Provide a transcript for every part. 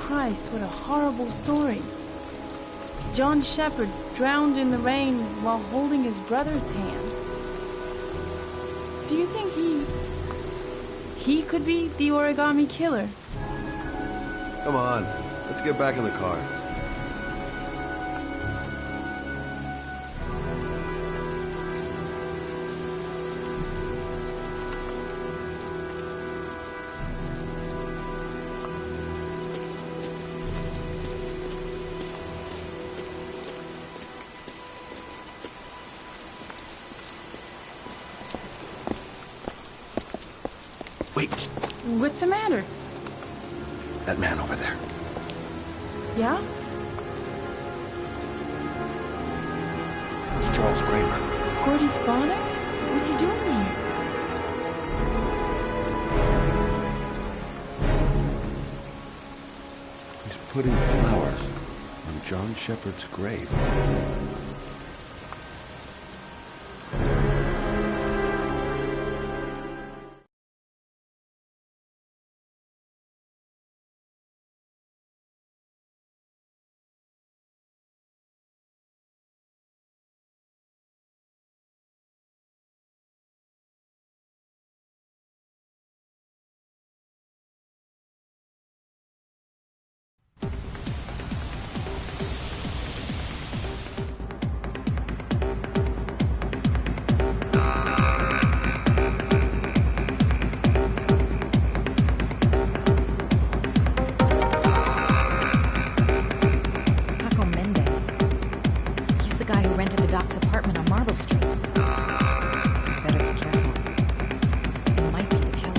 Christ, what a horrible story. John Shepherd drowned in the rain while holding his brother's hand. Do you think he could be the origami killer? Come on, let's get back in the car. Wait. What's the matter? That man over there. Yeah? It's Charles Kramer. Gordy's father? What's he doing here? He's putting flowers on John Shepherd's grave. Apartment on Marble Street. Better be careful. He might be the killer.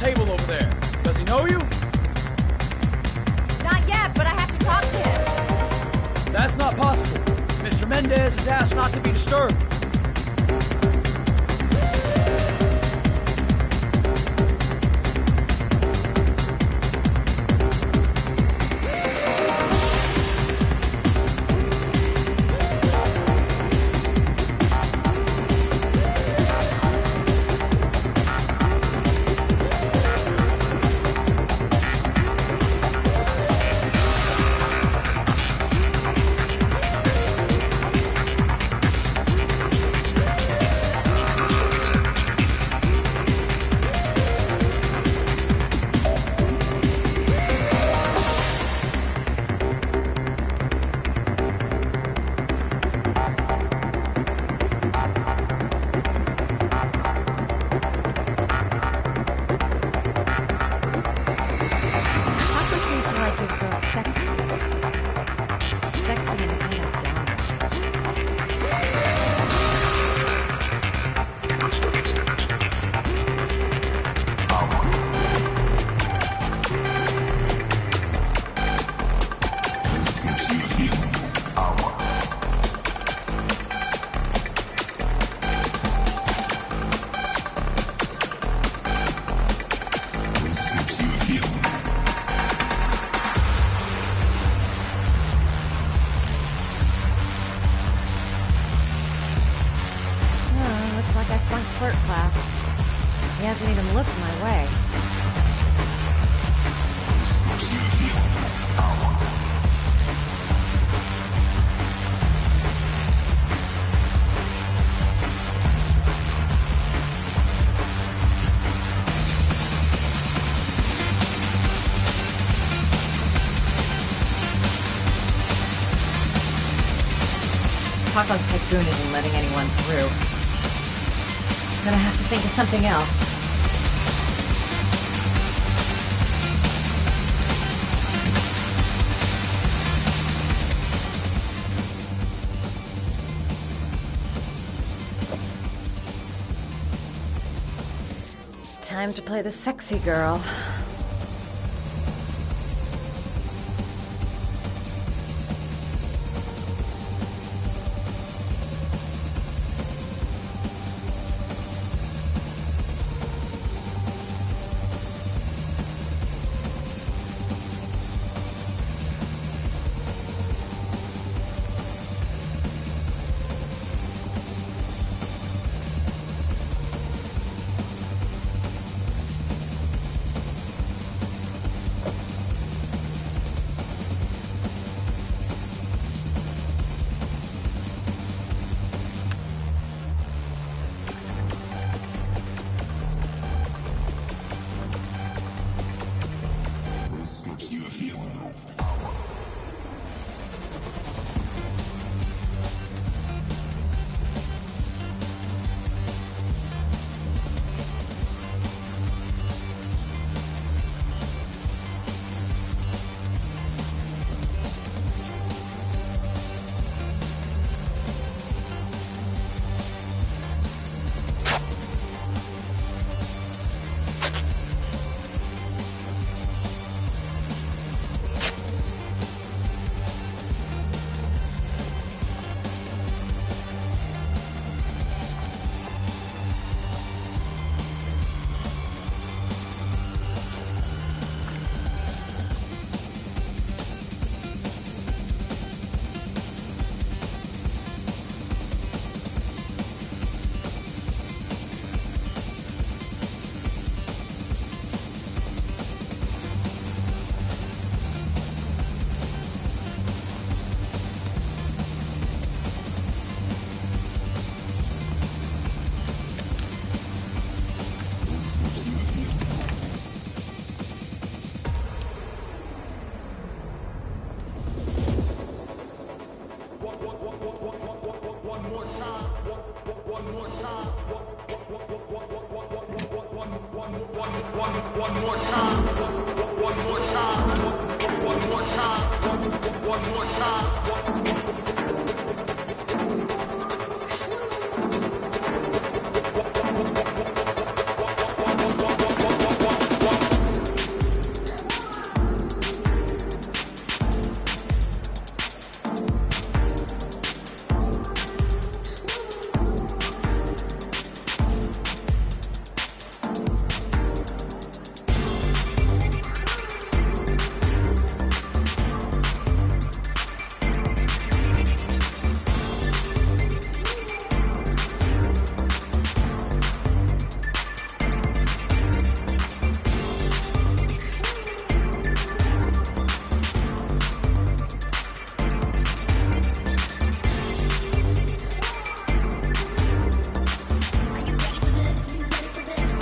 Table over there. Does he know you? Not yet, but I have to talk to him. That's not possible. Mr. Mendez has asked not to be disturbed. my way. Paco's typhoon isn't letting anyone through. Gonna have to think of something else. Time to play the sexy girl.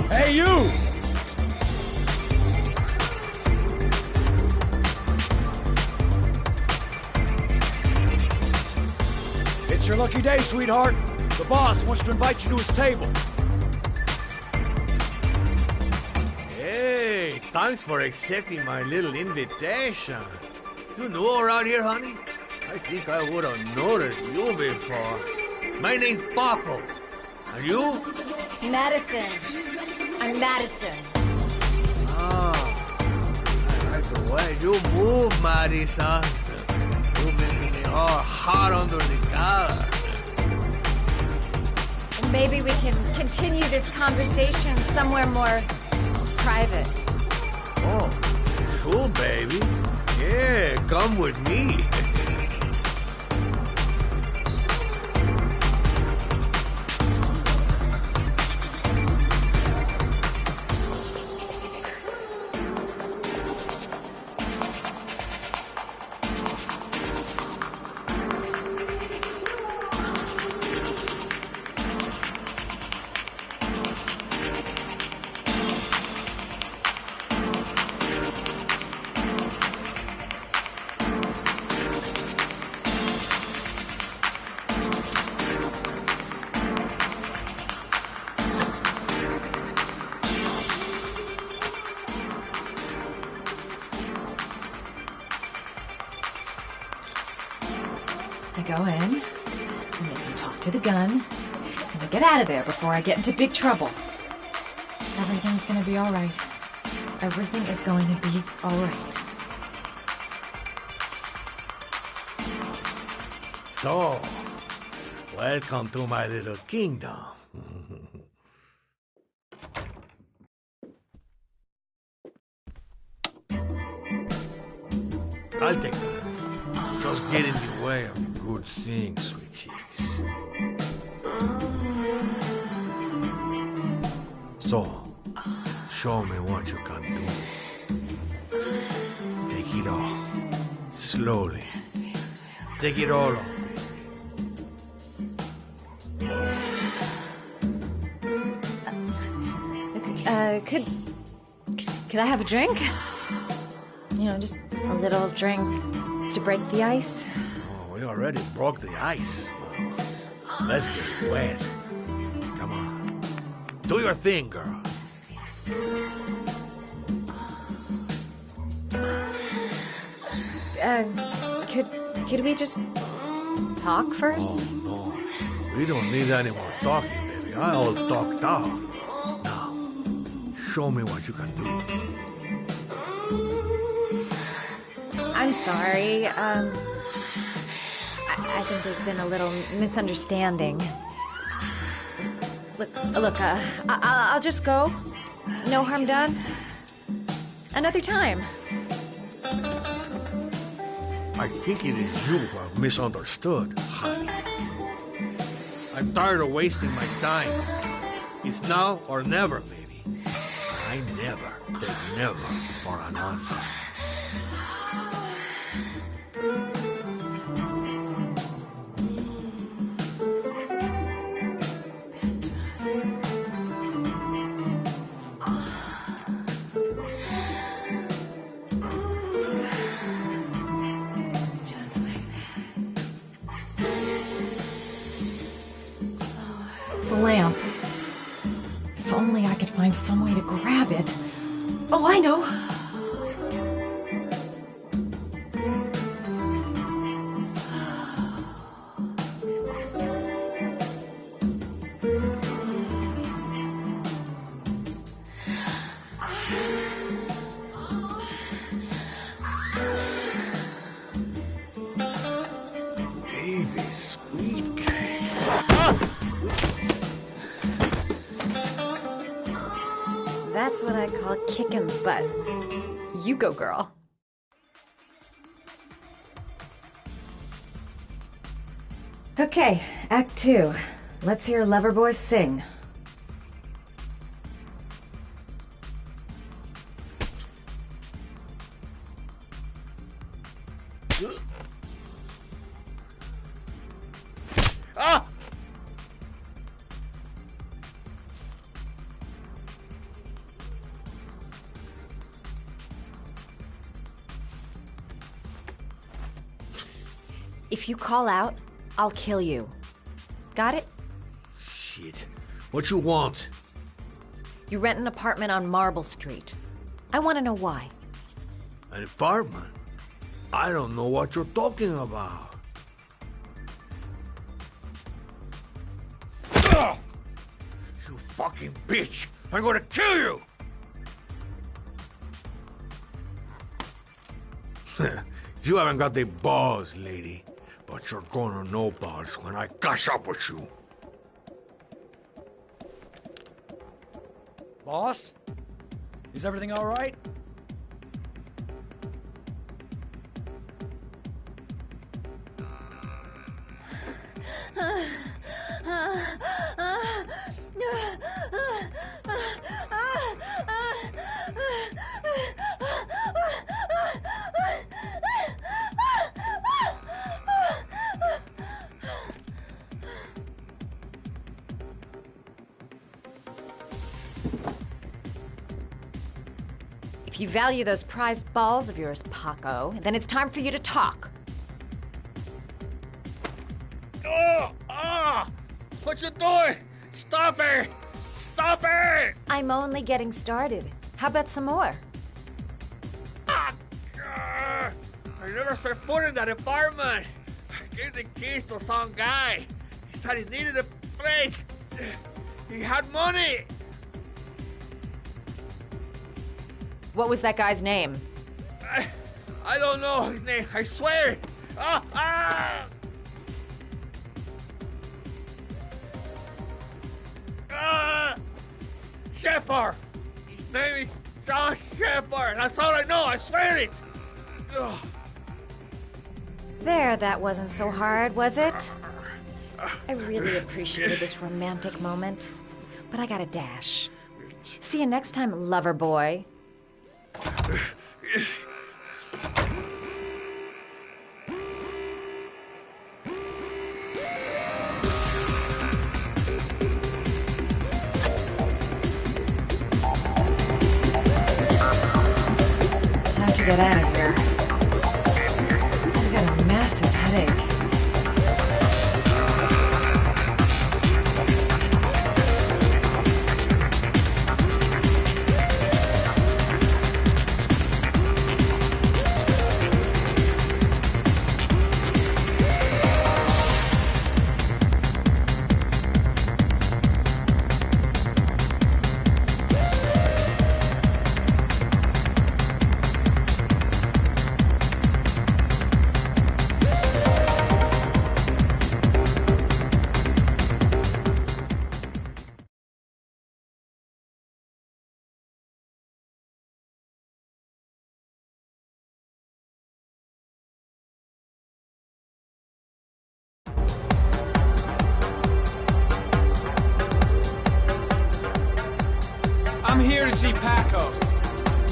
Hey, you! It's your lucky day, sweetheart. The boss wants to invite you to his table. Hey, thanks for accepting my little invitation. You new around here, honey? I think I would have noticed you before. My name's Paco. And you? Madison. I'm Madison. Ah, I like the way you move, Madison. You make me all hot under the collar. Maybe we can continue this conversation somewhere more private. Oh, cool, baby. Yeah, come with me. I go in, and then you talk to the gun, and I get out of there before I get into big trouble. Everything's gonna be alright. Everything is going to be alright. So, welcome to my little kingdom. I'll take that. Just get in the way of the good things, sweet cheeks. So, show me what you can do. Take it all. Slowly. Take it all on. Could I have a drink? You know, just a little drink to break the ice. Oh, we already broke the ice. Well, let's get wet. Come on. Do your thing, girl. Could we just talk first? Oh, no. We don't need any more talking, baby. I all talked out. Now, show me what you can do. I'm sorry. I think there's been a little misunderstanding. Look, I'll just go. No harm done. Another time. I think it is you who are misunderstood, honey. I'm tired of wasting my time. It's now or never, baby. I never take never for an answer. The lamp. If only I could find some way to grab it. Oh, I know. Baby, sweet cake. That's what I call kicking butt. You go, girl. Okay, Act 2. Let's hear Loverboy sing. Ah! If you call out, I'll kill you. Got it? Shit. What you want? You rent an apartment on Marble Street. I want to know why. An apartment? I don't know what you're talking about. Ugh! You fucking bitch! I'm gonna kill you! You haven't got the balls, lady. But you're gonna know balls when I catch up with you. Boss? Is everything all right? If you value those prized balls of yours, Paco, then it's time for you to talk. Oh! Ah! What you doing? Stop it! Stop it! I'm only getting started. How about some more? Ah! I never set foot in that apartment. gave the keys to some guy. He said he needed a place. He had money. What was that guy's name? I don't know his name. I swear. Shepard. His name is John Shepard. That's all I know. I swear it. Ugh. There, that wasn't so hard, was it? I really appreciated this romantic moment, but I gotta dash. See you next time, lover boy. Time to get out of here. I've got a massive headache. I'm here to see Paco.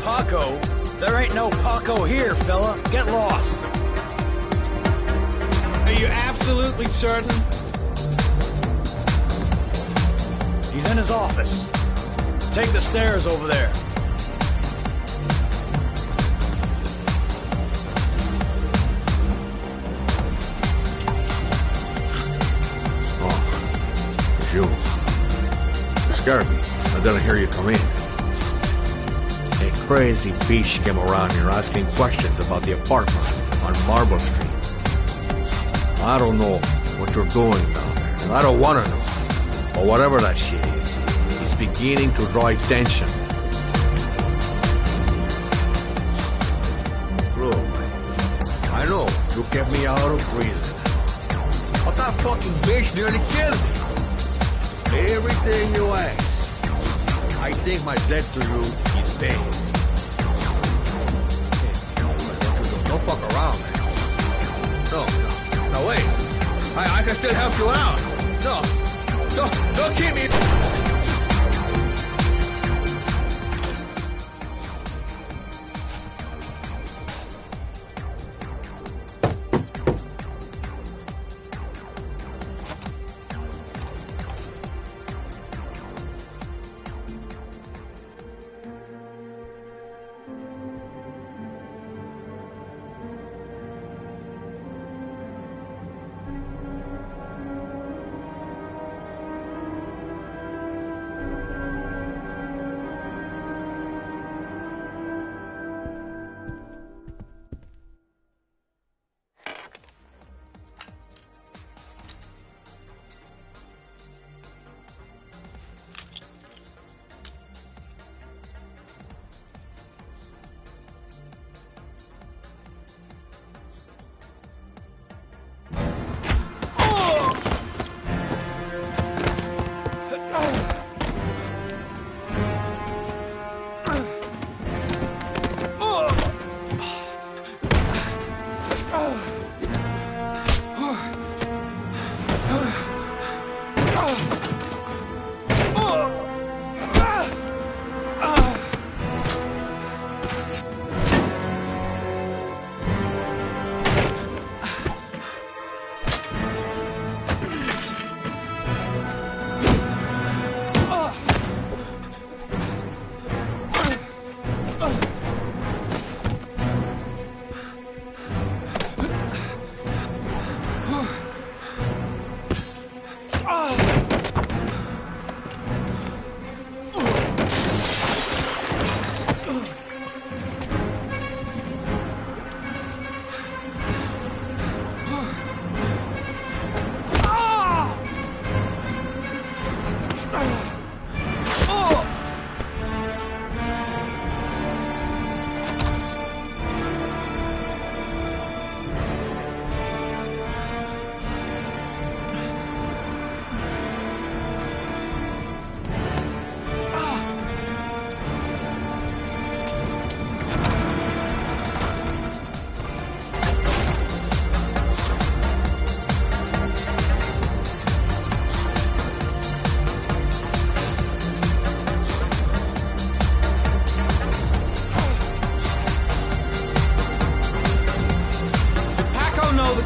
Paco? There ain't no Paco here, fella. Get lost. Are you absolutely certain? He's in his office. Take the stairs over there. Oh, it's you. You scared me. I didn't hear you come in. A crazy bitch came around here asking questions about the apartment on Marble Street. I don't know what you're doing down there, and I don't want to know. But whatever that shit is, it's beginning to draw attention. Look, I know you kept me out of prison, but that fucking bitch nearly killed me. Everything you ask, I think my debt to you is paid. Don't fuck around, man. No, wait. I can still help you out. Don't keep me.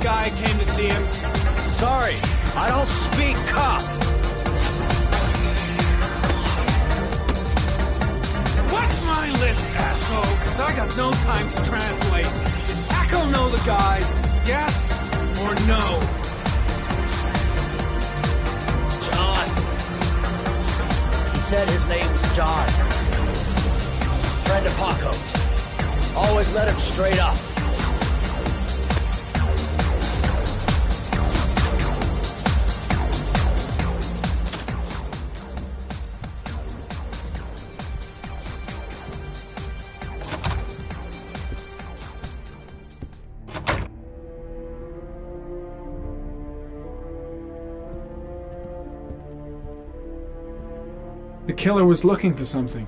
guy came to see him. Sorry, I don't speak cop. What's my list, asshole? 'Cause I got no time to translate. Paco know the guy. Yes or no? John. He said his name's John. Friend of Paco's. Always let him straight up. The killer was looking for something.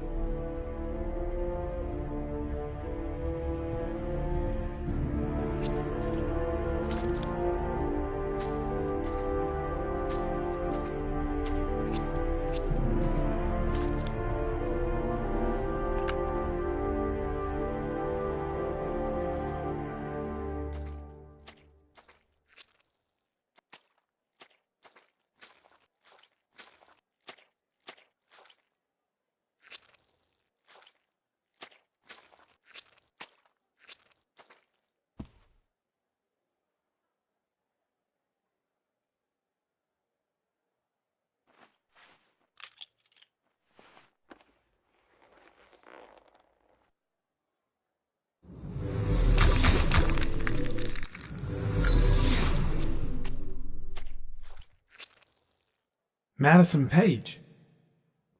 Madison Page?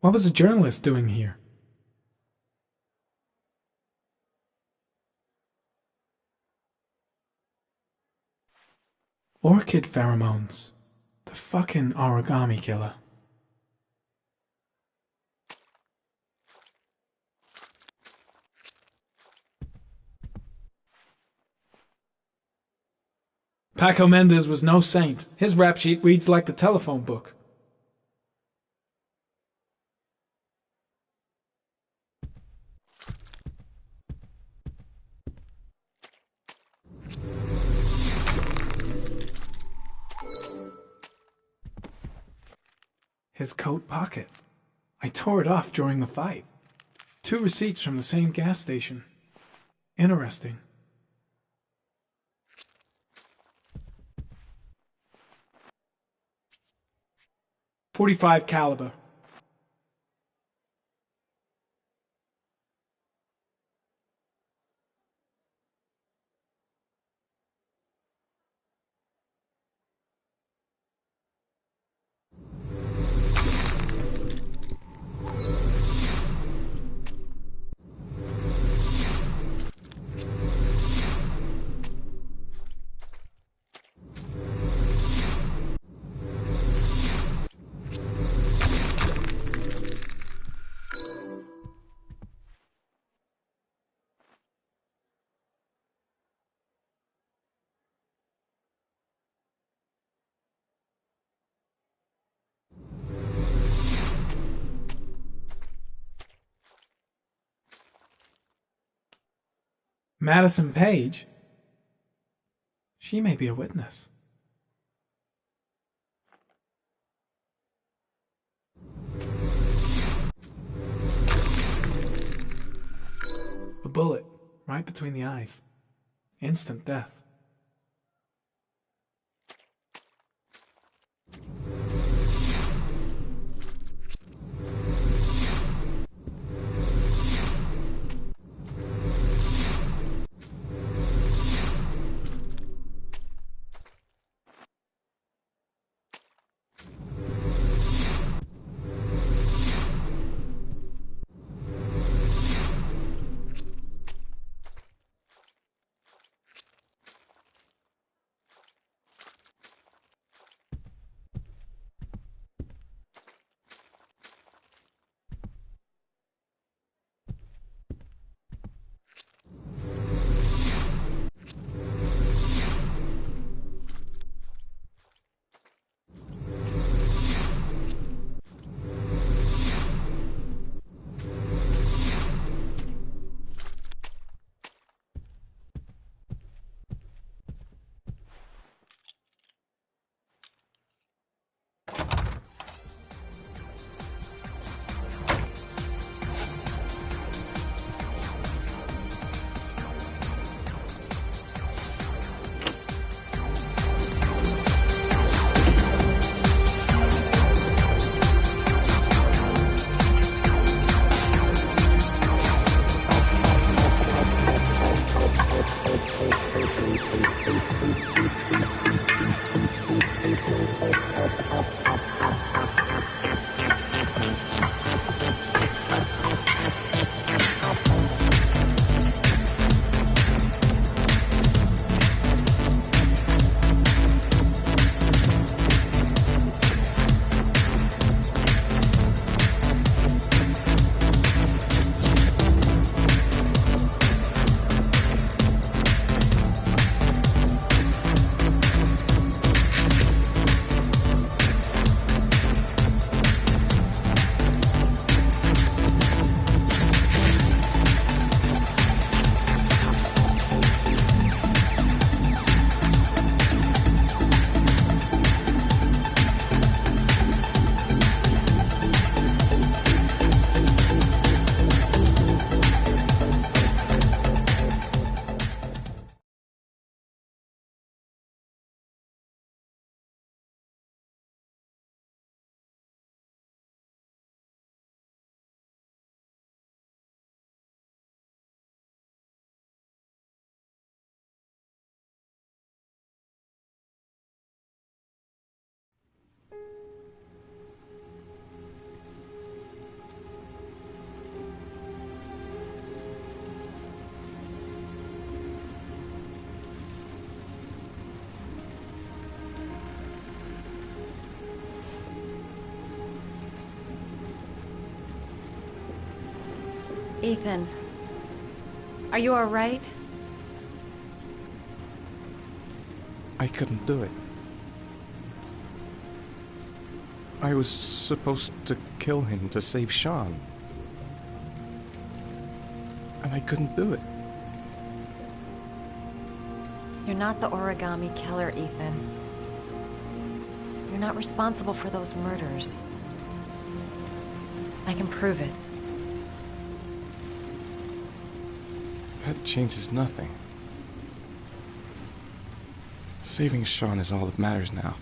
What was a journalist doing here? Orchid pheromones. The fucking origami killer. Paco Mendez was no saint. His rap sheet reads like the telephone book. His coat pocket. I tore it off during the fight. 2 receipts from the same gas station. Interesting. .45 caliber. Madison Page? She may be a witness. A bullet, right between the eyes. Instant death. Ethan, are you all right? I couldn't do it. I was supposed to kill him to save Sean. And I couldn't do it. You're not the origami killer, Ethan. You're not responsible for those murders. I can prove it. That changes nothing. Saving Sean is all that matters now.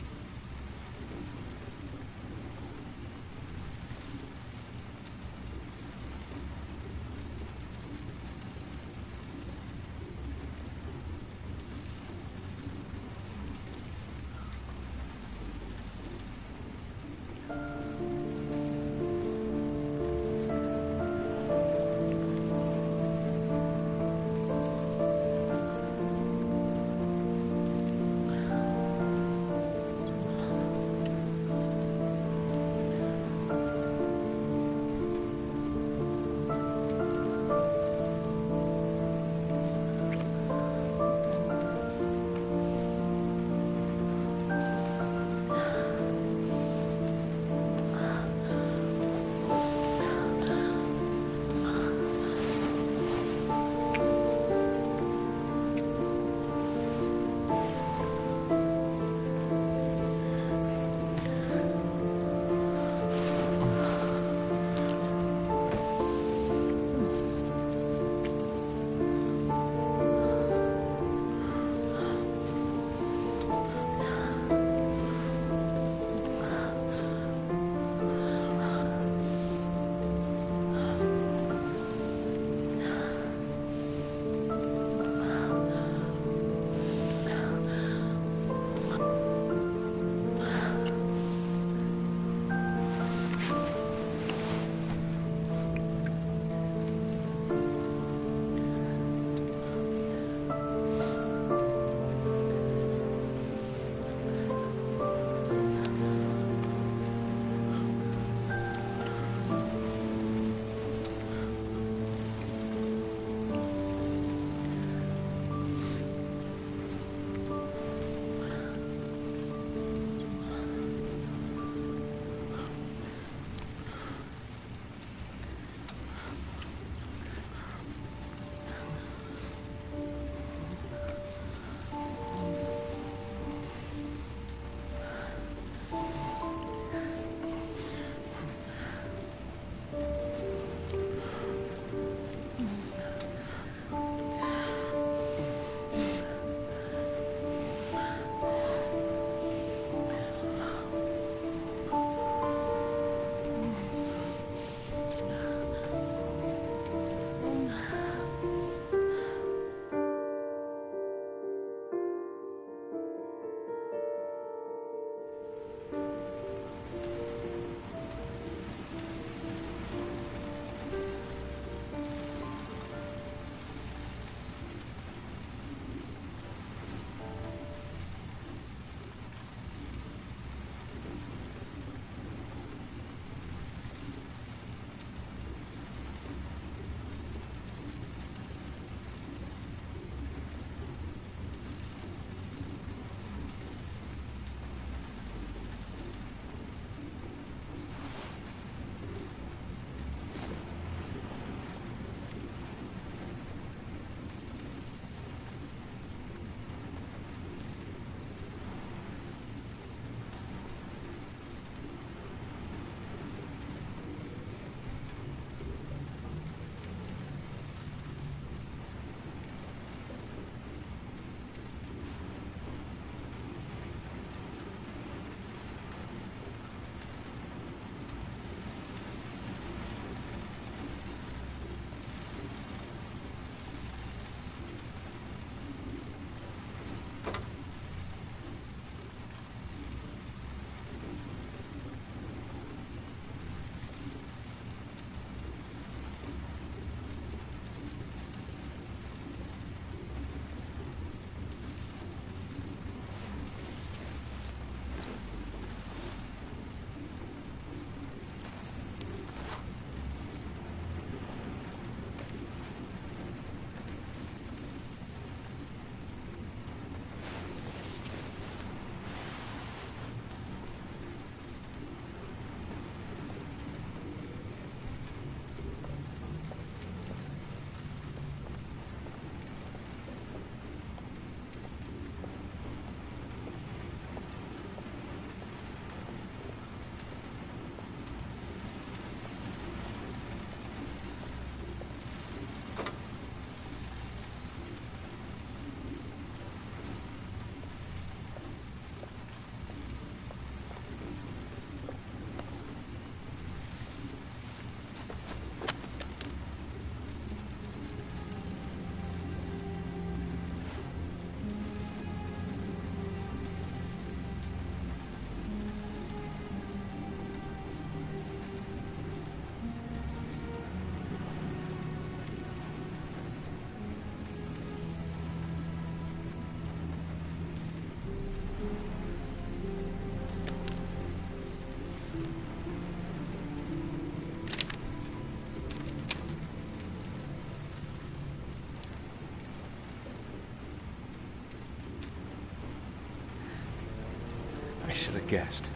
should have guessed.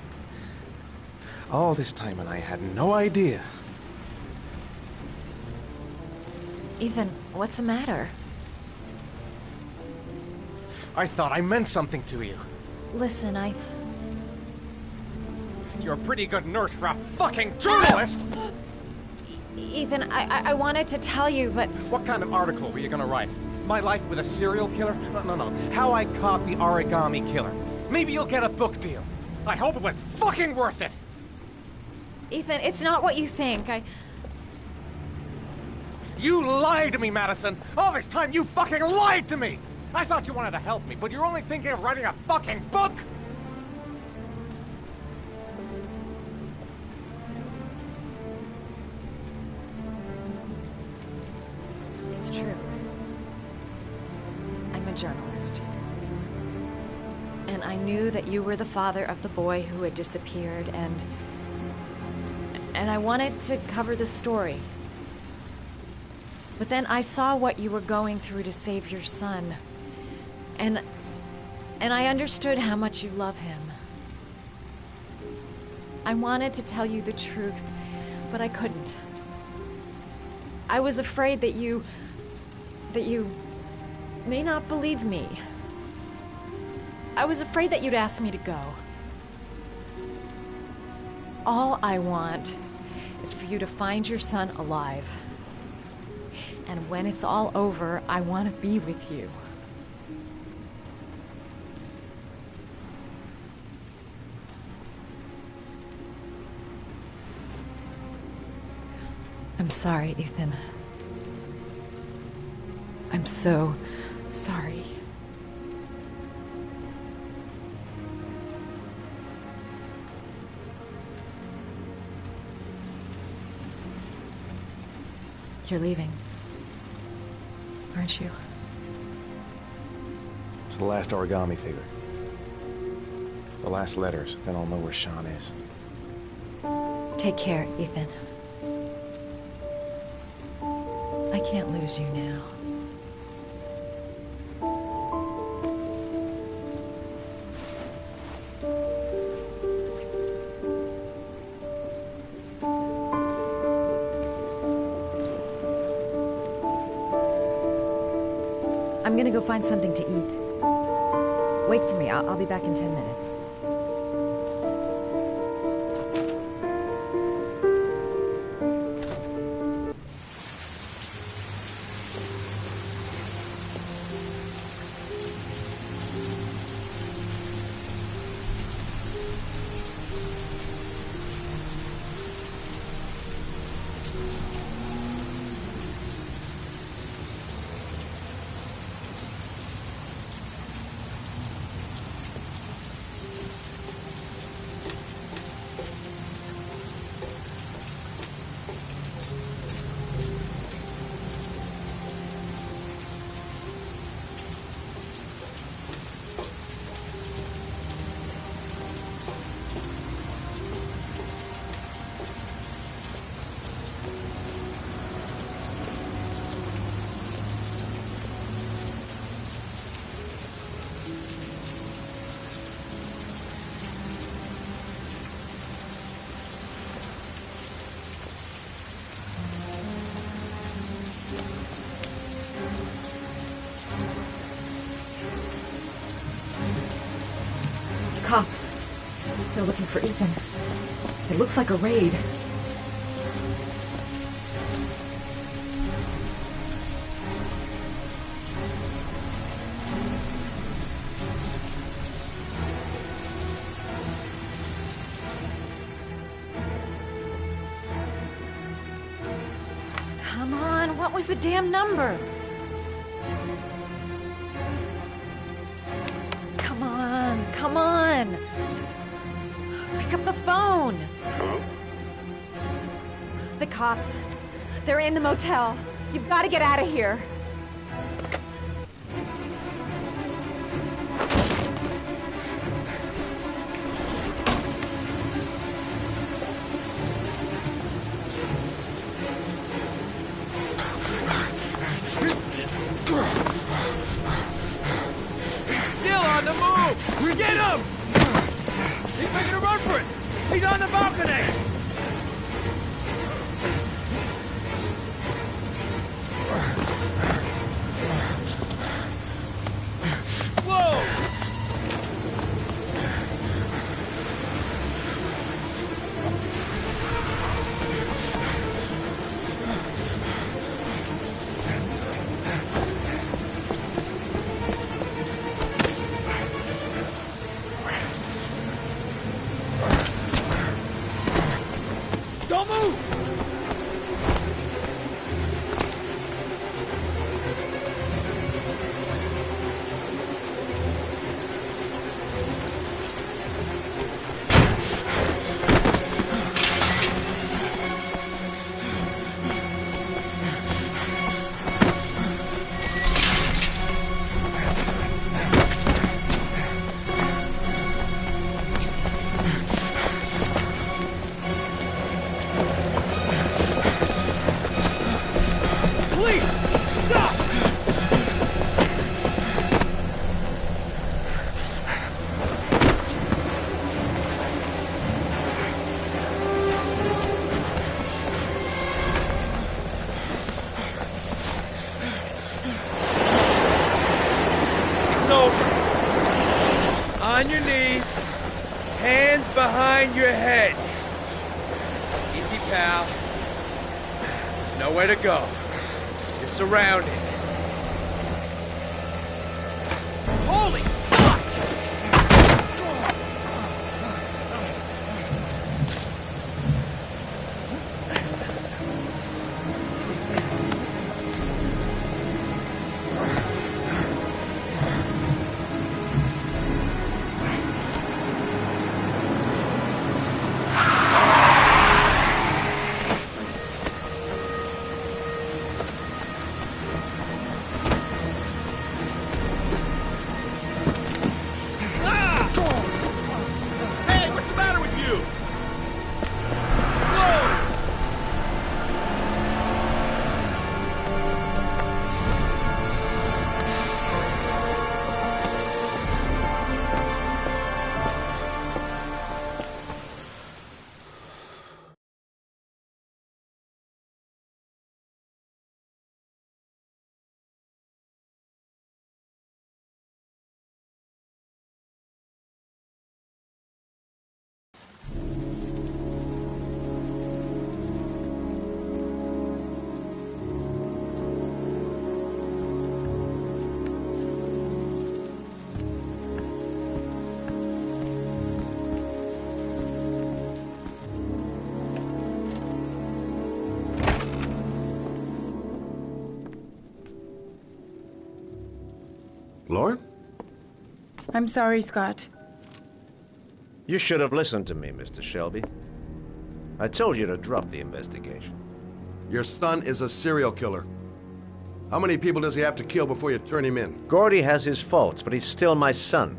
All this time and I had no idea. Ethan, what's the matter? I thought I meant something to you. Listen, You're a pretty good nurse for a fucking journalist! Ethan, I wanted to tell you, but... What kind of article were you gonna write? My life with a serial killer? No. How I caught the origami killer. Maybe you'll get a book deal. I hope it was fucking worth it! Ethan, it's not what you think. You lied to me, Madison! All this time you fucking lied to me! I thought you wanted to help me, but you're only thinking of writing a fucking book? It's true. I'm a journalist. And I knew that you were the father of the boy who had disappeared, and I wanted to cover the story. But then I saw what you were going through to save your son. And I understood how much you love him. I wanted to tell you the truth, but I couldn't. I was afraid that you may not believe me. I was afraid that you'd ask me to go. All I want is for you to find your son alive. And when it's all over, I want to be with you. I'm sorry, Ethan. I'm so sorry. You're leaving, aren't you? It's the last origami figure. The last letters, then I'll know where Sean is. Take care, Ethan. I can't lose you now. I'm gonna go find something to eat. Wait for me. I'll be back in 10 minutes. Cops. They're looking for Ethan. It looks like a raid. Come on, what was the damn number? Come on! Pick up the phone! Hello? The cops. They're in the motel. You've got to get out of here. He's still on the move! Get him! He's making a run for it! He's on the balcony! Whoa! Don't move! Please, stop! It's over. On your knees, hands behind your head. Easy, pal. Nowhere to go. You're surrounded. Holy fuck! Hey, what's the matter with you? Whoa! Lauren? I'm sorry, Scott. You should have listened to me, Mr. Shelby. I told you to drop the investigation. Your son is a serial killer. How many people does he have to kill before you turn him in? Gordy has his faults, but he's still my son.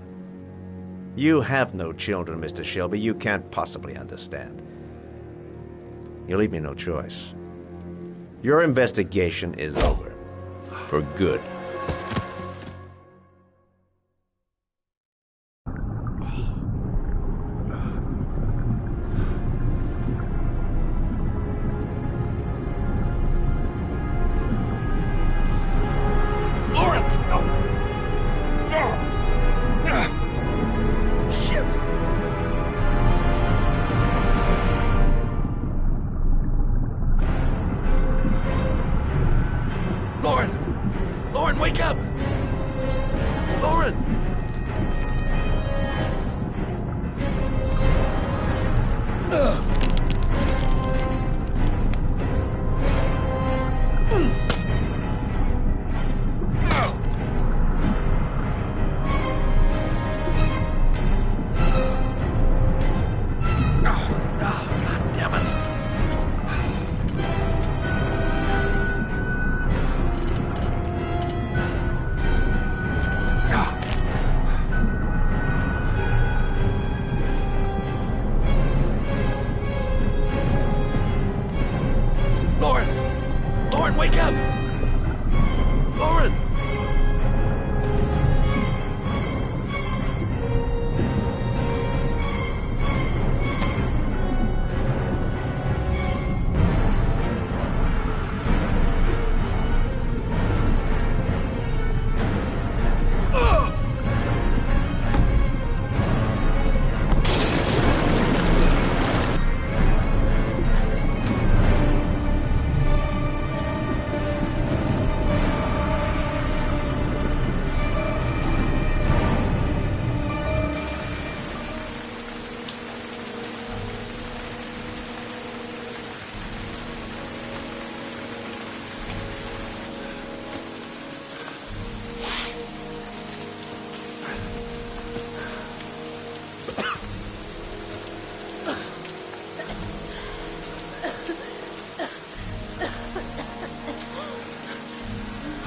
You have no children, Mr. Shelby. You can't possibly understand. You leave me no choice. Your investigation is over. For good. Lauren! Shit! Lauren! Lauren, wake up! Lauren! God damn it!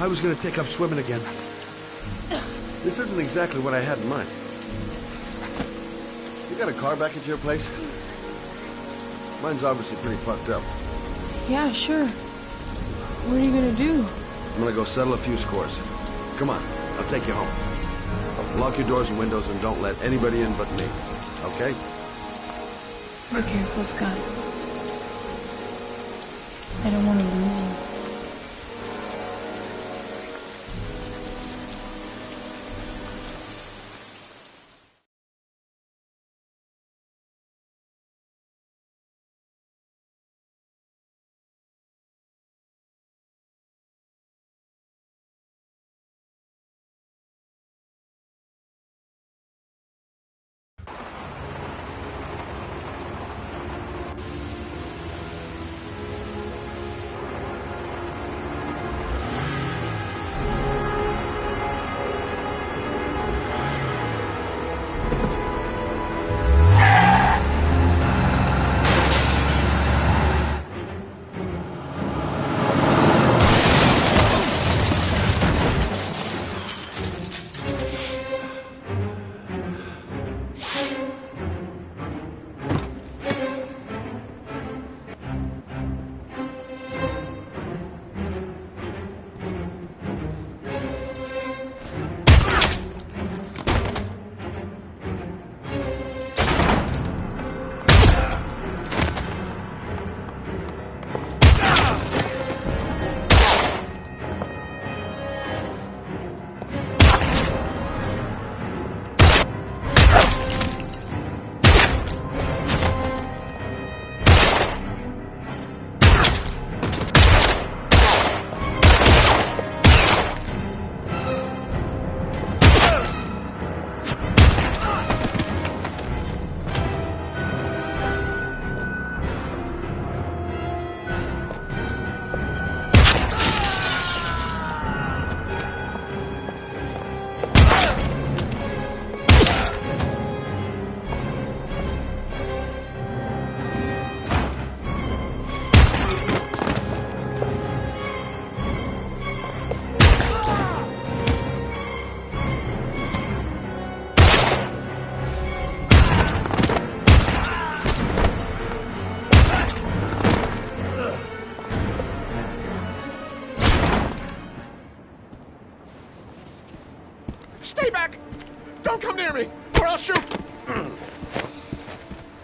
I was gonna take up swimming again. This isn't exactly what I had in mind. You got a car back at your place? Mine's obviously pretty fucked up. Yeah, sure. What are you gonna do? I'm gonna go settle a few scores. Come on, I'll take you home. Lock your doors and windows and don't let anybody in but me. Okay? Be careful, Scott. I don't want to lose you. Stay back! Don't come near me, or I'll shoot!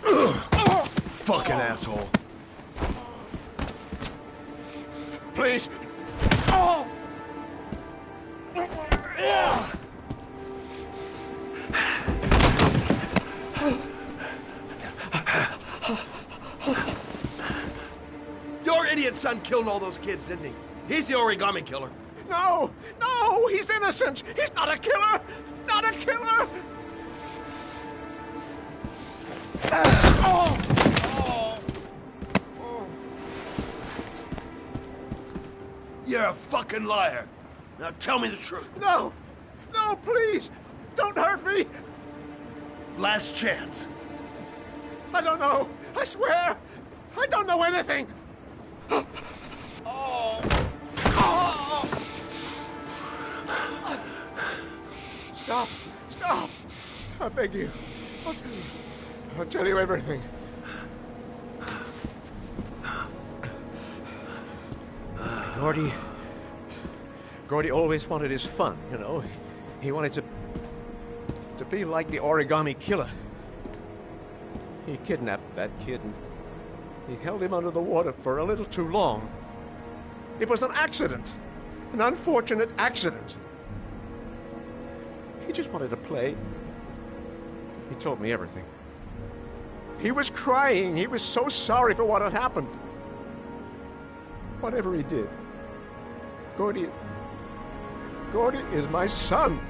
Fucking asshole. Please! Oh! Your idiot son killed all those kids, didn't he? He's the origami killer. No! No! He's innocent! He's not a killer! Not a killer! Oh! Oh! Oh! You're a fucking liar. Now tell me the truth. No! No, please! Don't hurt me! Last chance. I don't know! I swear! I don't know anything! Oh! Oh! Stop! Stop! I beg you. I'll tell you. I'll tell you everything. Gordy always wanted his fun, you know. He wanted to be like the origami killer. He kidnapped that kid and he held him under the water for a little too long. It was an accident. An unfortunate accident. He just wanted to play. He told me everything. He was crying. He was so sorry for what had happened. Whatever he did, Gordy is my son.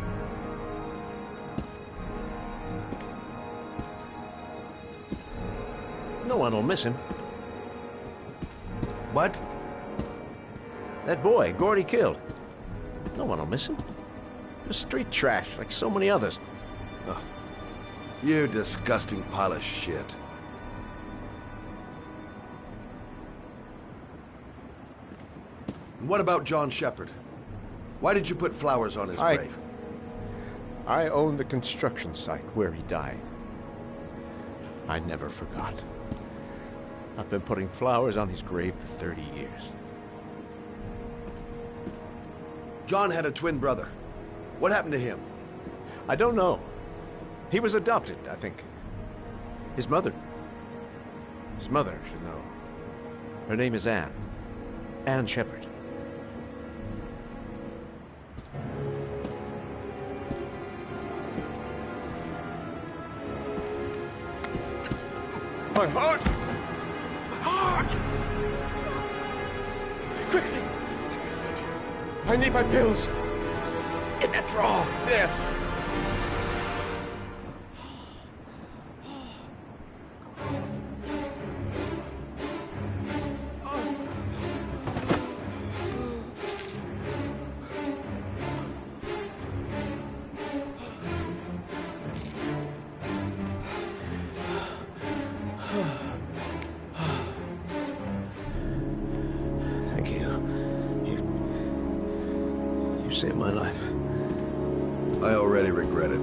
No one will miss him. What? That boy, Gordy killed. No one will miss him. He was street trash, like so many others. Oh, you disgusting pile of shit. And what about John Shepard? Why did you put flowers on his grave? I own the construction site where he died. I never forgot. I've been putting flowers on his grave for 30 years. John had a twin brother. What happened to him? I don't know. He was adopted, I think. His mother should know. Her name is Anne. Anne Shepard. My heart! My heart! Quickly! I need my pills! In that drawer! There! Thank you. You saved my life. I already regret it.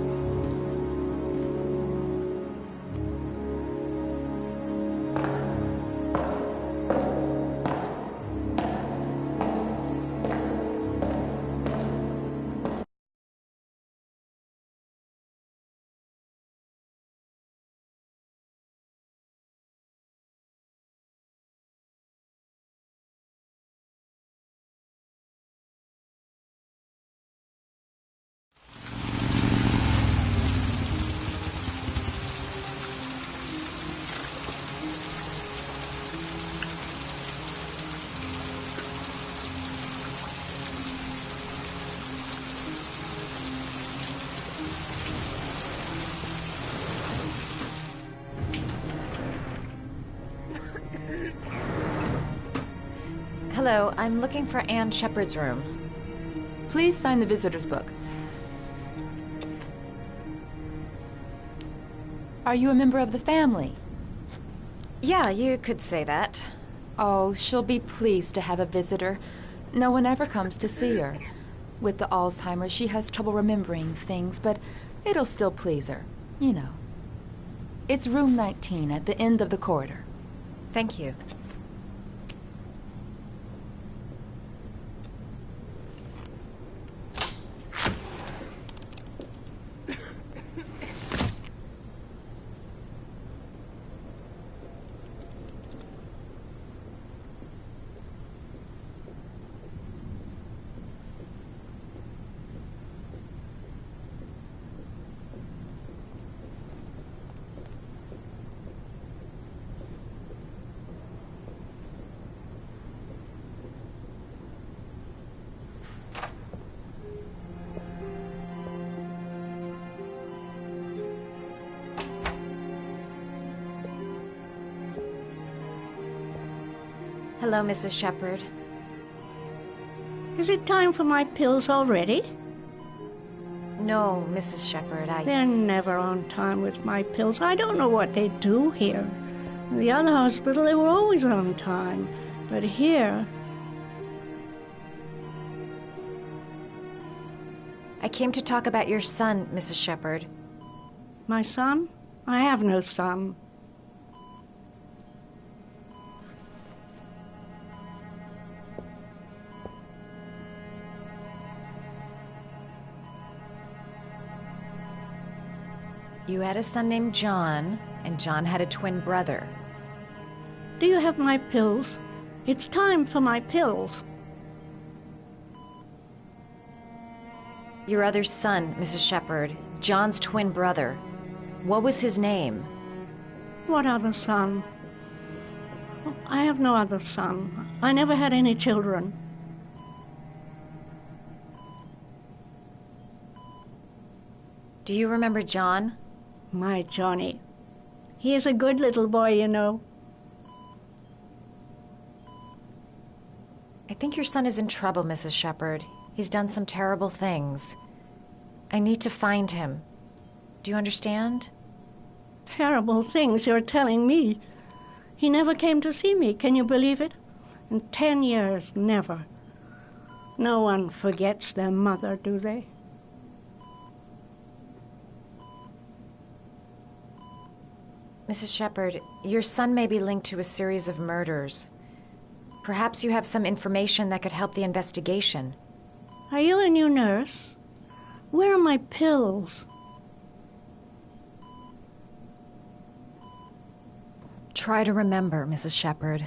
Hello, I'm looking for Anne Shepard's room. Please sign the visitor's book. Are you a member of the family? Yeah, you could say that. Oh, she'll be pleased to have a visitor. No one ever comes to see her. With the Alzheimer's, she has trouble remembering things, but it'll still please her. You know. It's room 19 at the end of the corridor. Thank you. Hello, Mrs. Shepard. Is it time for my pills already? No, Mrs. Shepard, They're never on time with my pills. I don't know what they do here. In the other hospital, they were always on time. But here... I came to talk about your son, Mrs. Shepard. My son? I have no son. You had a son named John, and John had a twin brother. Do you have my pills? It's time for my pills. Your other son, Mrs. Shepard, John's twin brother. What was his name? What other son? I have no other son. I never had any children. Do you remember John? My Johnny. He is a good little boy, you know. I think your son is in trouble, Mrs. Shepard. He's done some terrible things. I need to find him. Do you understand? Terrible things you're telling me. He never came to see me, can you believe it? In 10 years, never. No one forgets their mother, do they? Mrs. Shepherd, your son may be linked to a series of murders. Perhaps you have some information that could help the investigation. Are you a new nurse? Where are my pills? Try to remember, Mrs. Shepherd.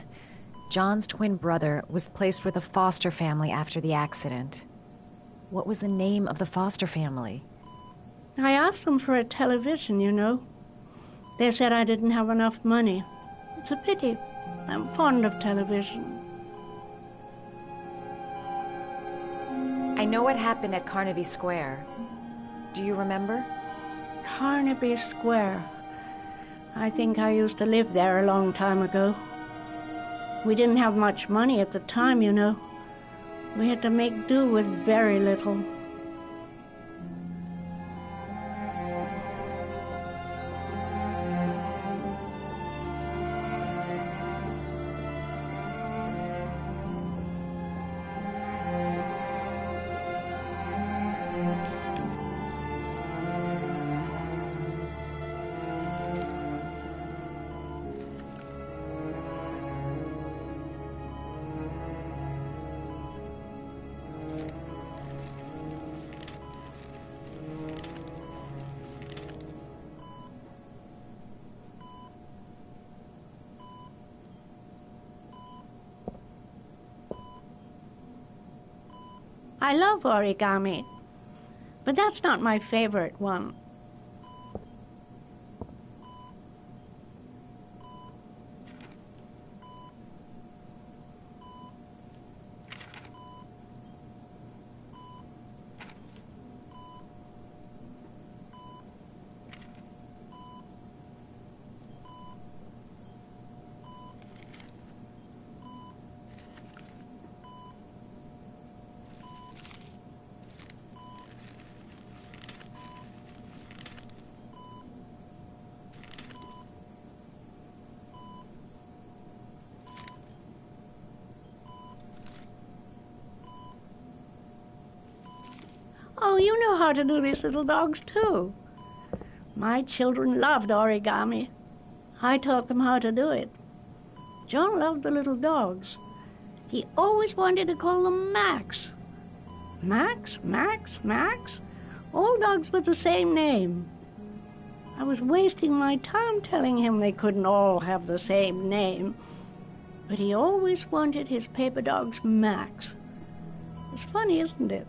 John's twin brother was placed with a foster family after the accident. What was the name of the foster family? I asked them for a television, you know. They said I didn't have enough money. It's a pity. I'm fond of television. I know what happened at Carnaby Square. Do you remember? Carnaby Square. I think I used to live there a long time ago. We didn't have much money at the time, you know. We had to make do with very little. I love origami, but that's not my favorite one. Oh, you know how to do these little dogs, too. My children loved origami. I taught them how to do it. John loved the little dogs. He always wanted to call them Max. Max, Max, Max. All dogs with the same name. I was wasting my time telling him they couldn't all have the same name. But he always wanted his paper dogs Max. It's funny, isn't it?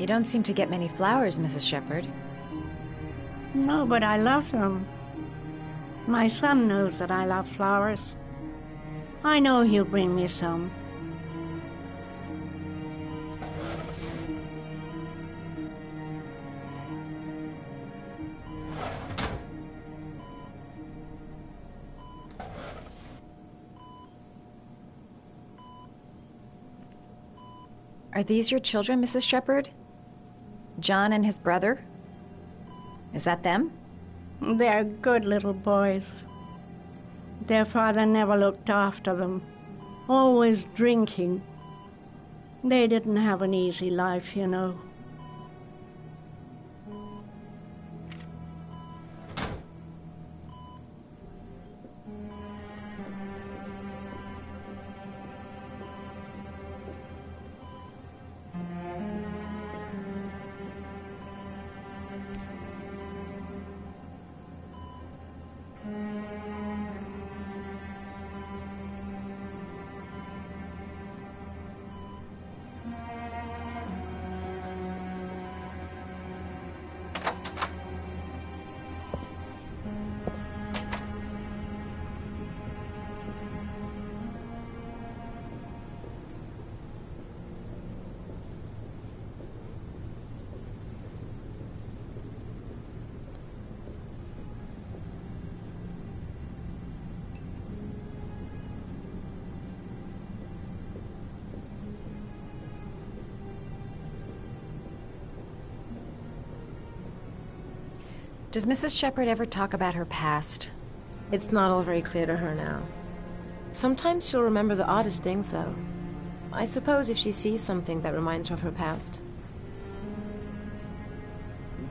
You don't seem to get many flowers, Mrs. Shepherd. No, but I love them. My son knows that I love flowers. I know he'll bring me some. Are these your children, Mrs. Shepherd? John and his brother? Is that them? They're good little boys. Their father never looked after them, always drinking. They didn't have an easy life, you know. Does Mrs. Shepherd ever talk about her past? It's not all very clear to her now. Sometimes she'll remember the oddest things, though. I suppose if she sees something that reminds her of her past.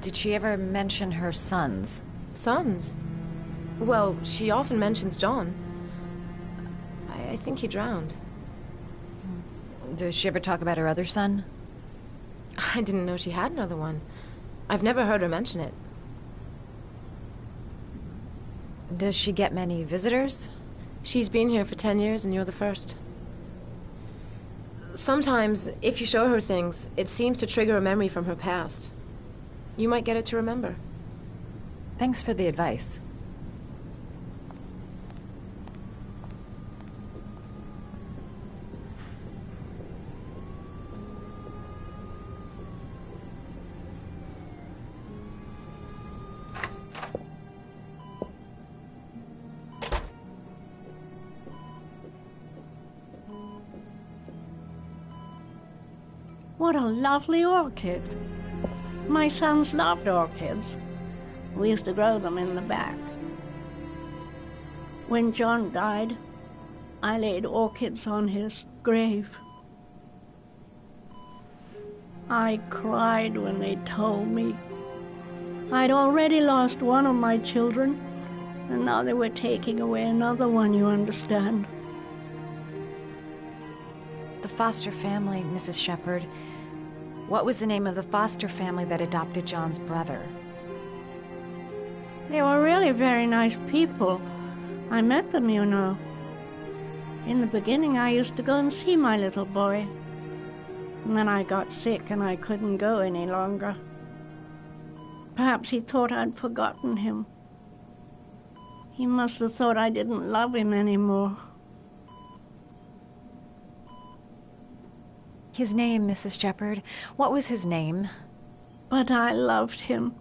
Did she ever mention her sons? Sons? Well, she often mentions John. I think he drowned. Does she ever talk about her other son? I didn't know she had another one. I've never heard her mention it. Does she get many visitors? She's been here for 10 years and you're the first. Sometimes, if you show her things, it seems to trigger a memory from her past. You might get it to remember. Thanks for the advice. What a lovely orchid. My sons loved orchids. We used to grow them in the back. When John died, I laid orchids on his grave. I cried when they told me. I'd already lost one of my children, and now they were taking away another one, you understand. The foster family, Mrs. Shepherd. What was the name of the foster family that adopted John's brother? They were really very nice people. I met them, you know. In the beginning, I used to go and see my little boy. And then I got sick and I couldn't go any longer. Perhaps he thought I'd forgotten him. He must have thought I didn't love him anymore. His name, Mrs. Shepherd. What was his name? But I loved him.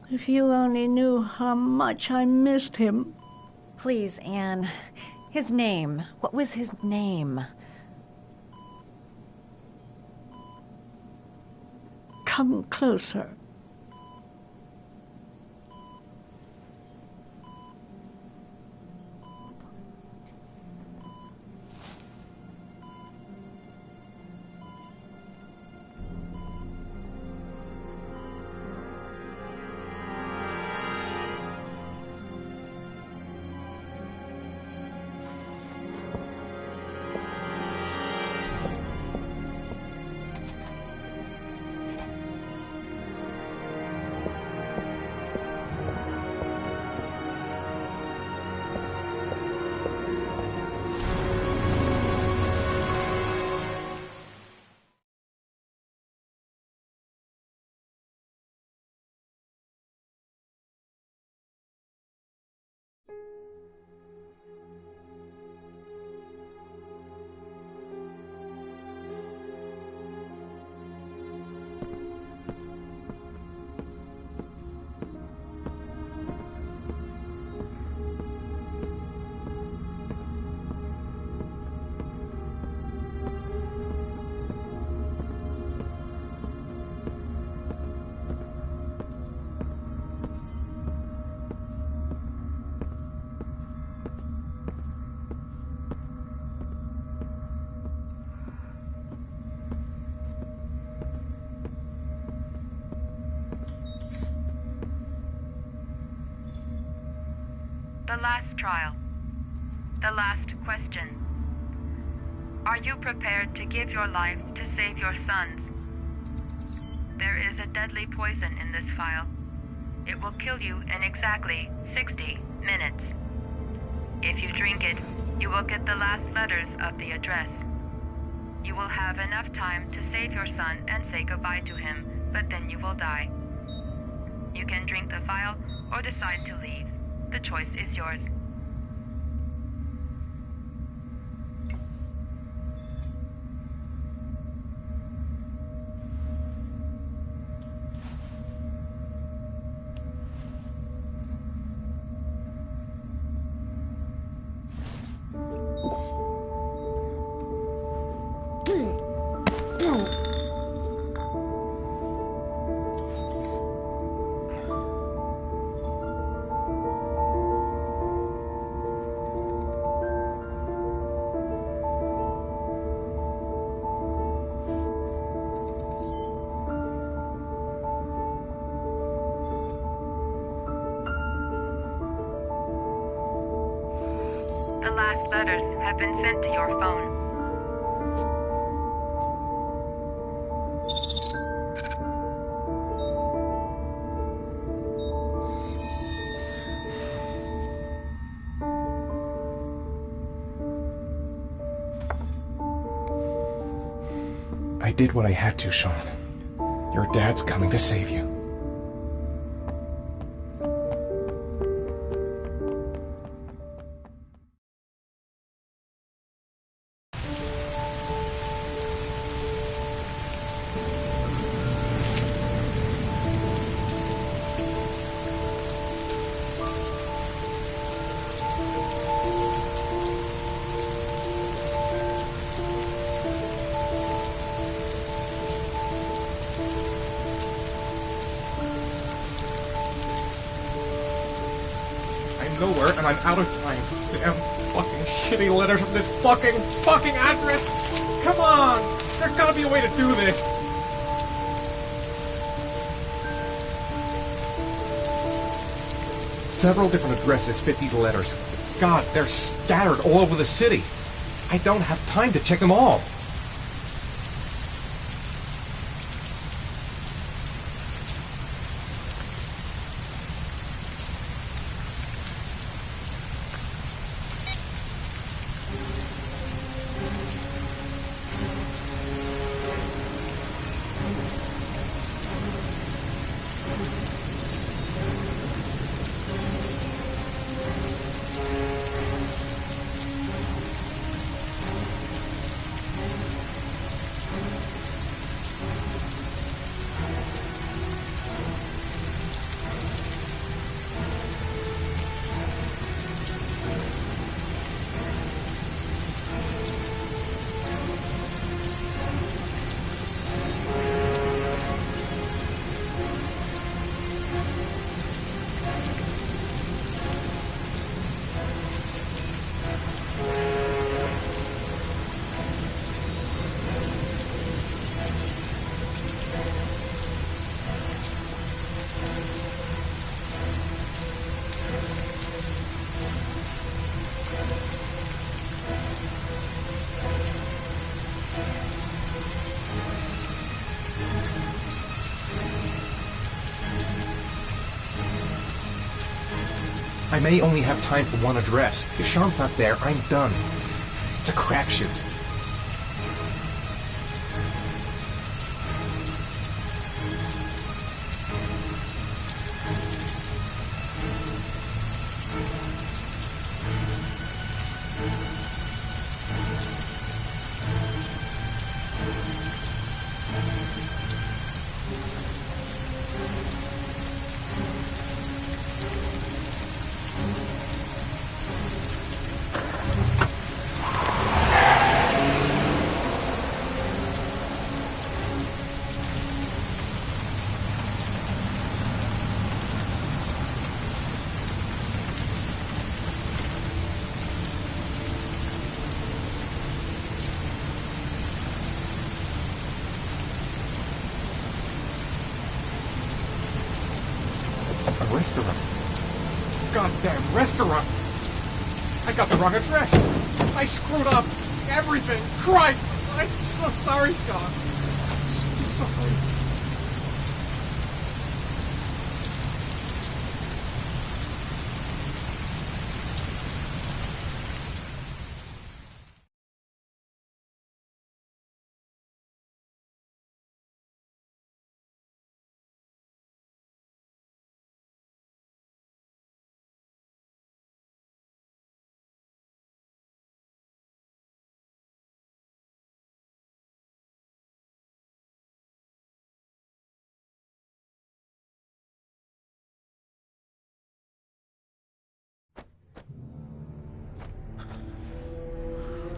If you only knew how much I missed him. Please, Anne. His name. What was his name? Come closer. The last trial. The last question. Are you prepared to give your life to save your sons? There is a deadly poison in this vial. It will kill you in exactly 60 minutes. If you drink it, you will get the last letters of the address. You will have enough time to save your son and say goodbye to him, but then you will die. You can drink the vial or decide to leave. The choice is yours. last letters have been sent to your phone. I did what I had to, Sean. Your dad's coming to save you. Nowhere, and I'm out of time. Damn fucking shitty letters from this fucking address! Come on! There's gotta be a way to do this! Several different addresses fit these letters. God, they're scattered all over the city. I don't have time to check them all. I may only have time for one address. If Sean's not there, I'm done. It's a crapshoot. A restaurant. Goddamn restaurant! I got the wrong address! I screwed up everything! Christ! I'm so sorry, Sean! I'm so sorry.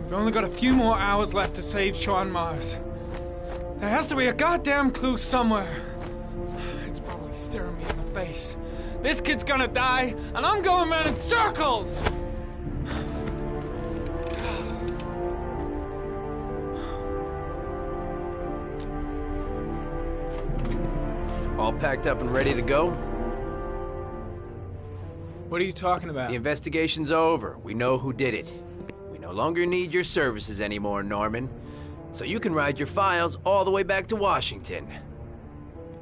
We've only got a few more hours left to save Sean Mars. There has to be a goddamn clue somewhere. It's probably staring me in the face. This kid's gonna die, and I'm going around in circles! All packed up and ready to go? What are you talking about? The investigation's over. We know who did it. We no longer need your services anymore, Norman. So you can ride your files all the way back to Washington.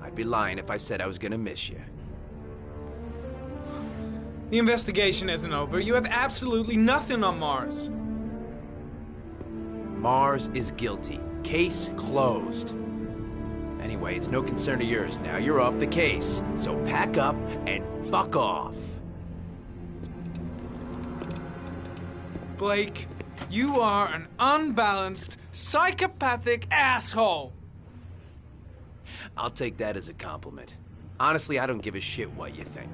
I'd be lying if I said I was gonna miss you. The investigation isn't over. You have absolutely nothing on Mars. Mars is guilty. Case closed. Anyway, it's no concern of yours now. You're off the case. So pack up and fuck off. Blake, you are an unbalanced, psychopathic asshole. I'll take that as a compliment. Honestly, I don't give a shit what you think.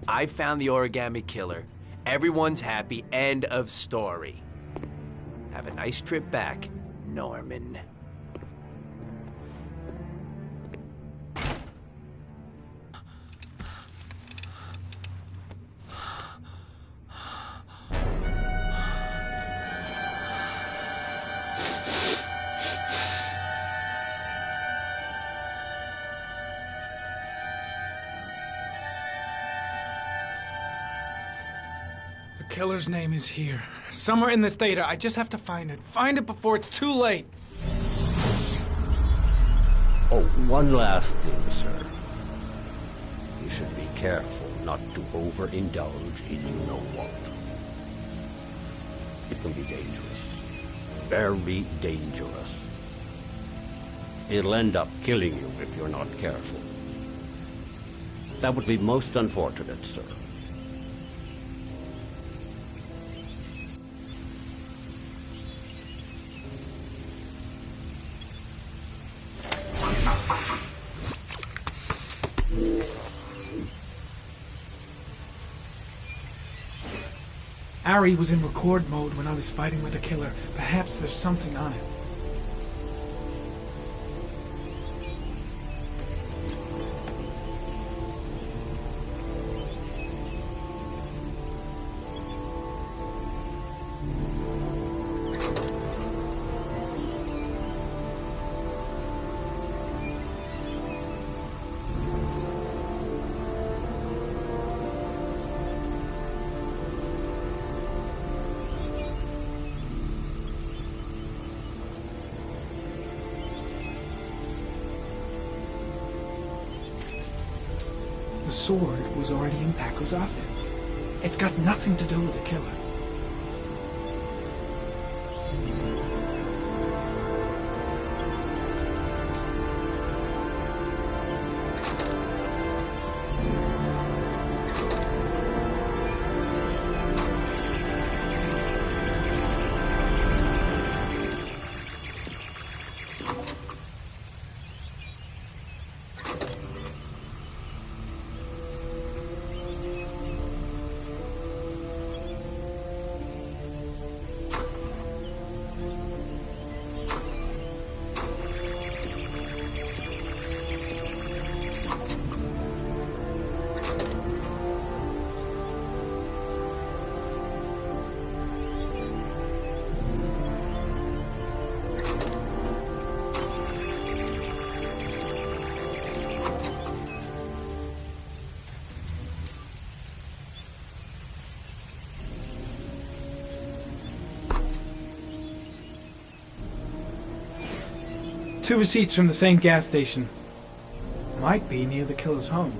I found the origami killer. Everyone's happy. End of story. Have a nice trip back, Norman. The killer's name is here. Somewhere in this data. I just have to find it. Find it before it's too late. Oh, one last thing, sir. You should be careful not to overindulge in you-know-what. It can be dangerous. Very dangerous. It'll end up killing you if you're not careful. That would be most unfortunate, sir. Ari was in record mode when I was fighting with the killer. Perhaps there's something on it. The sword was already in Paco's office. It's got nothing to do with the killer. Two receipts from the same gas station. Might be near the killer's home.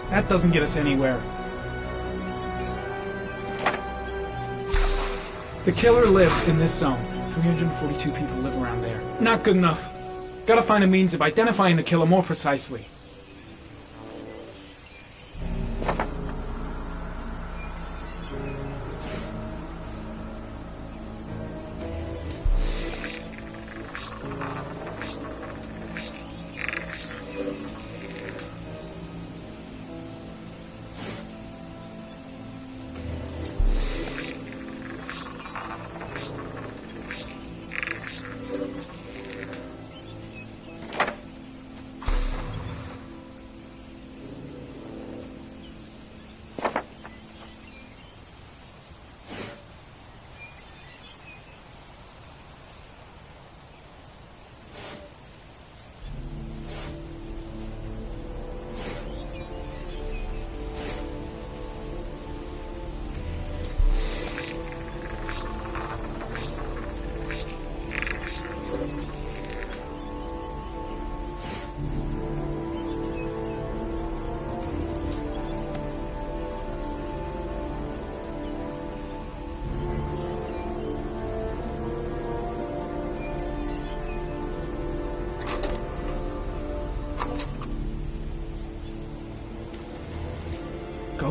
That doesn't get us anywhere. The killer lives in this zone. 342 people live around there. Not good enough. Gotta find a means of identifying the killer more precisely.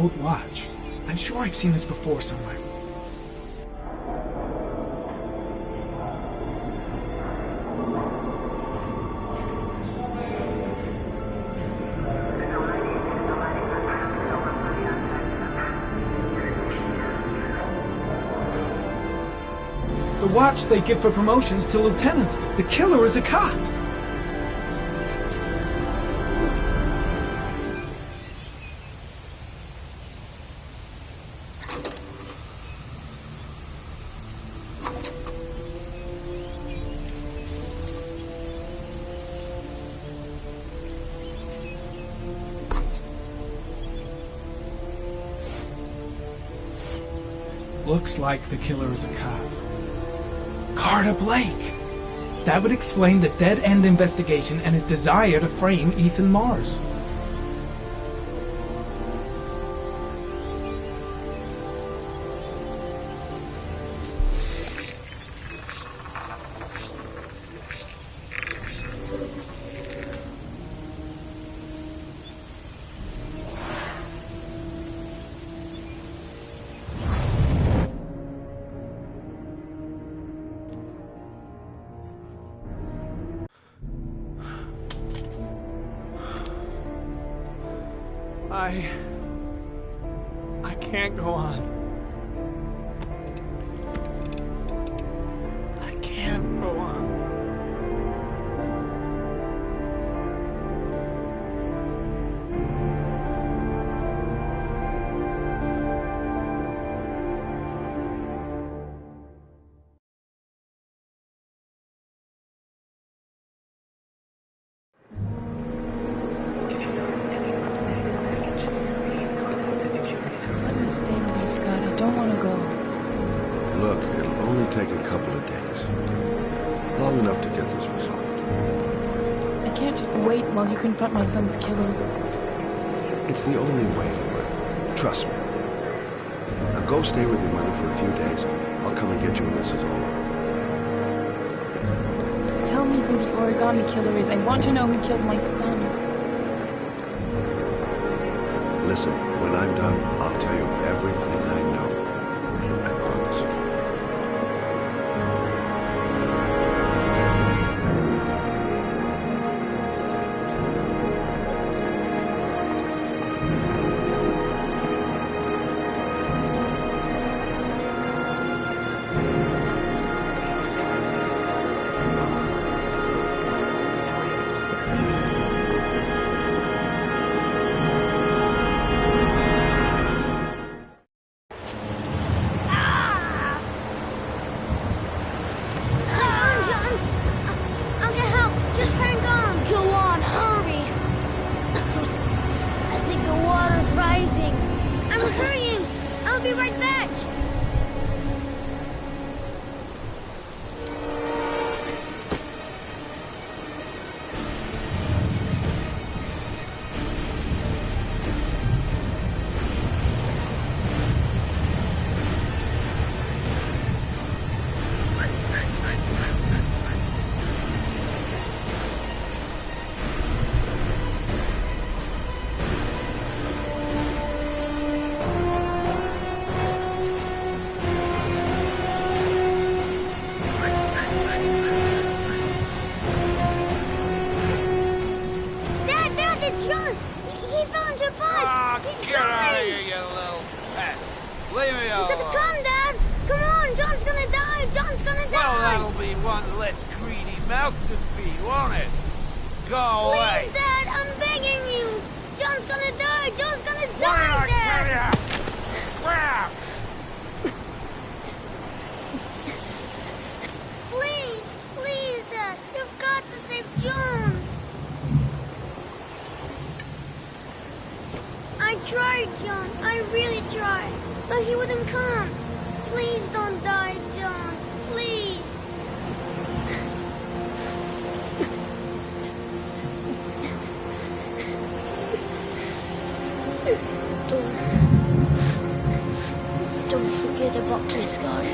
old watch. I'm sure I've seen this before somewhere. The watch they give for promotions to lieutenant. The killer is a cop. Looks like the killer is a cop. Carter Blake! That would explain the dead-end investigation and his desire to frame Ethan Mars. I can't go on. I can't go on. Stay with you, Scott. I don't want to go. Look, it'll only take a couple of days. Long enough to get this resolved. I can't just wait while you confront my son's killer. It's the only way, Laura. Trust me. Now go stay with your mother for a few days. I'll come and get you when this is all over. Tell me who the origami killer is. I want to know who killed my son. Listen, when I'm done, I'll tell you everything I know. I promise. Don't forget about this guy.